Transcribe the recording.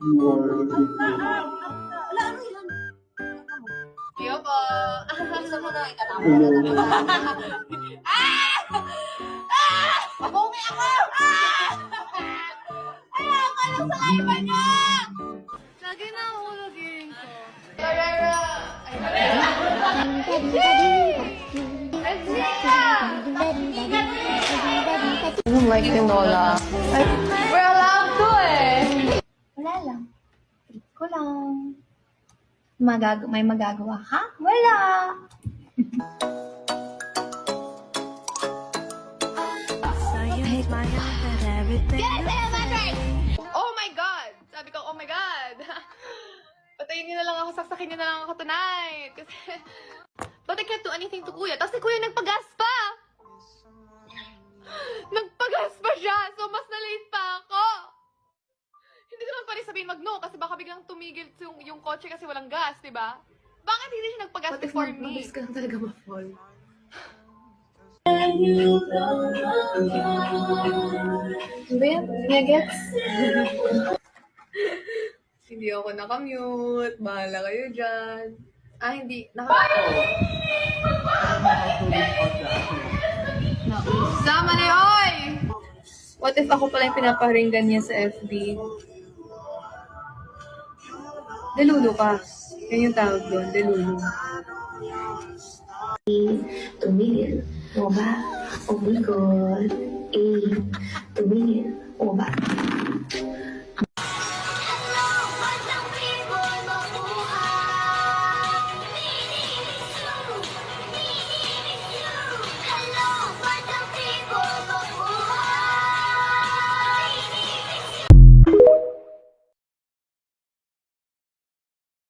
Wala, ano yun? Iyo po. Isa mo na, ikatama na. Mabungi ako! Ayoko lang sa kaiba niya! Lagi na ako laging ko. I don't like tinola. We're allowed to eh. Wala lang. Treat ko lang. May magagawa ka? Wala. Oh my God! Sabi ko, oh my God! Patayin niyo na lang ako, saksakin niyo na lang ako tonight. Kasi, but I can't do anything to Kuya. Tapos si Kuya nagpagas pa! Nagpagas pa siya! So, mas na-late pa ako! Hindi ko naman pa rin sabihin mag-no kasi baka biglang tumigil yung kotse kasi walang gas, di ba? Bakit hindi siya nagpagas before me? Mabilis ka lang talaga ma-fall. Ano ba yan? Nuggets? Hindi ako nakamute. Bahala kayo dyan. Ah, hindi. Sama na oy! What if ako pala yung pinaparinggan niya sa FB? Delulu ka. Yan yung tawag doon. Delulu. Tumigil o ba? Oh my God. Tumigil o ba?